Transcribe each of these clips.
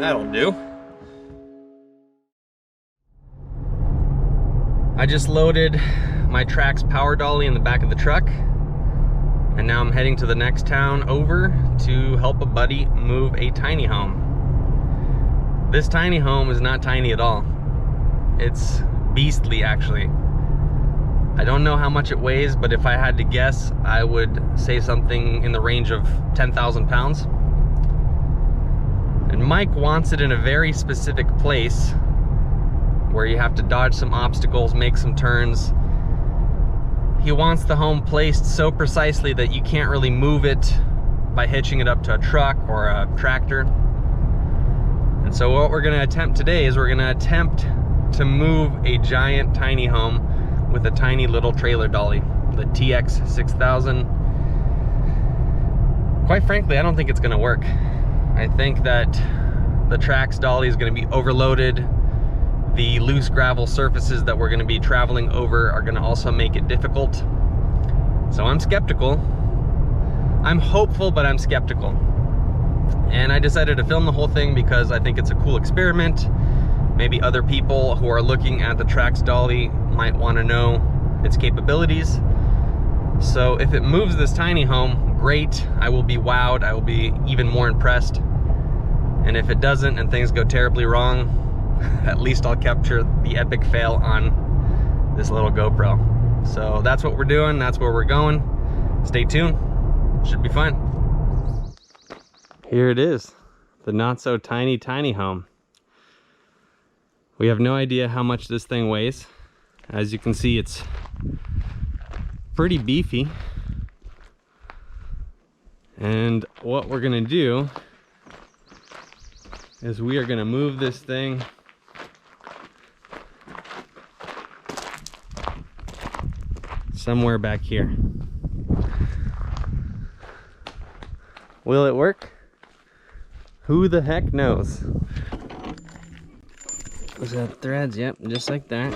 That'll do. I just loaded my TRAX power dolly in the back of the truck, and now I'm heading to the next town over to help a buddy move a tiny home. This tiny home is not tiny at all. It's beastly, actually. I don't know how much it weighs, but if I had to guess, I would say something in the range of 10,000 pounds. And Mike wants it in a very specific place where you have to dodge some obstacles, make some turns. He wants the home placed so precisely that you can't really move it by hitching it up to a truck or a tractor. And so what we're gonna attempt today is we're gonna attempt to move a giant tiny home with a tiny little trailer dolly, the TX6000. Quite frankly, I don't think it's gonna work. I think that the TRAX dolly is gonna be overloaded. The loose gravel surfaces that we're gonna be traveling over are gonna also make it difficult. So I'm skeptical. I'm hopeful, but I'm skeptical. And I decided to film the whole thing because I think it's a cool experiment. Maybe other people who are looking at the TRAX dolly might want to know its capabilities. So if it moves this tiny home, great. I will be wowed. I will be even more impressed. And if it doesn't and things go terribly wrong, at least I'll capture the epic fail on this little GoPro. So that's what we're doing. That's where we're going. Stay tuned. Should be fun. Here it is, the not so tiny home. We have no idea how much this thing weighs. As you can see, it's pretty beefy. And what we're gonna do is we are gonna move this thing somewhere back here. Will it work? Who the heck knows? Was that threads? Yep, just like that.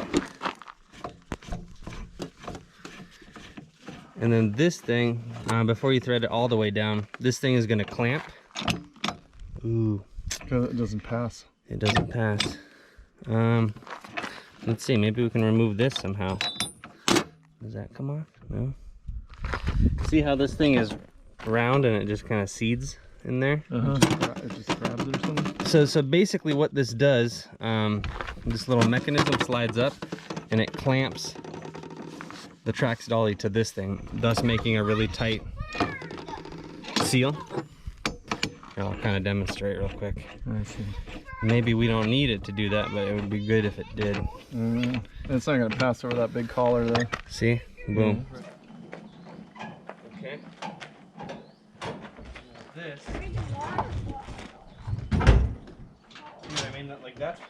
And then this thing, before you thread it all the way down, this thing is gonna clamp. Ooh. It doesn't pass. It doesn't pass. Let's see, maybe we can remove this somehow. Does that come off? No. See how this thing is round and it just kind of seeds in there? It just grabs it or something? So basically what this does, this little mechanism slides up and it clamps the TRAX dolly to this thing, thus making a really tight seal. Here, I'll kind of demonstrate real quick. I see. Maybe we don't need it to do that, but it would be good if it did. It's not going to pass over that big collar there. See? Boom. Okay. This. You know what I mean? Like that.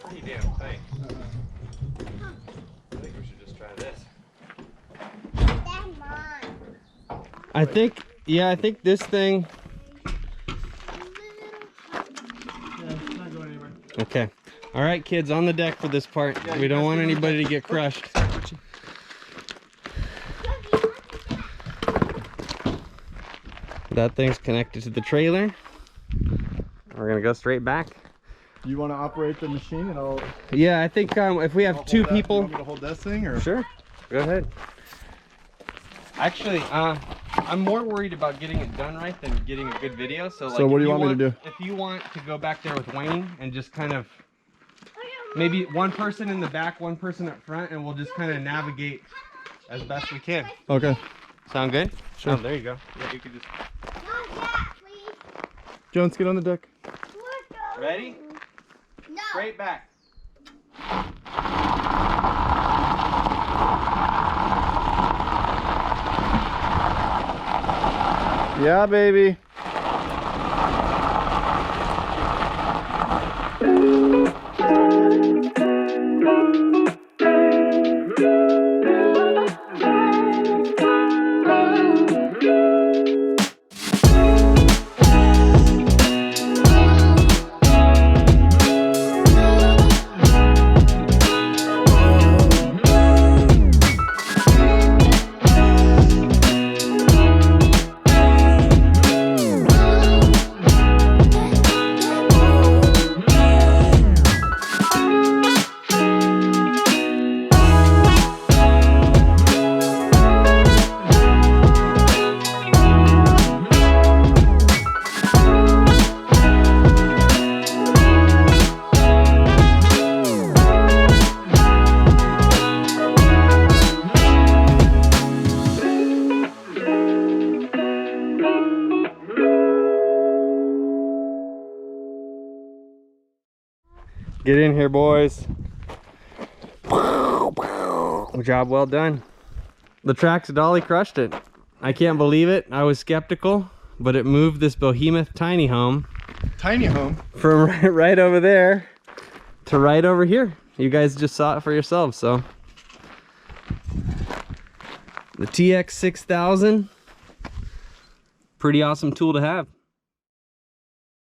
Pretty damn tight. I think we should just try this. I think, yeah, I think this thing. Okay. All right, kids, on the deck for this part. Yeah, we don't want anybody to get crushed. That thing's connected to the trailer. We're gonna go straight back. You want to operate the machine and I'll... Yeah, I think if we have two people... You want me to hold this thing or? Sure. Go ahead. Actually, I'm more worried about getting it done right than getting a good video. So, like, what do you want me to do? If you want to go back there with Wayne and just kind of maybe one person in the back, one person up front, and we'll just kind of navigate as best we can. Okay. Sound good? Sure. Oh, there you go. Yeah, you could just... Jones, get on the deck. Ready? No. Straight back. Yeah, baby. Get in here, boys. Job well done. The TRAX Dolly crushed it. I can't believe it. I was skeptical, but it moved this behemoth tiny home. Tiny home? From right over there to right over here. You guys just saw it for yourselves, so. The TX6000, pretty awesome tool to have.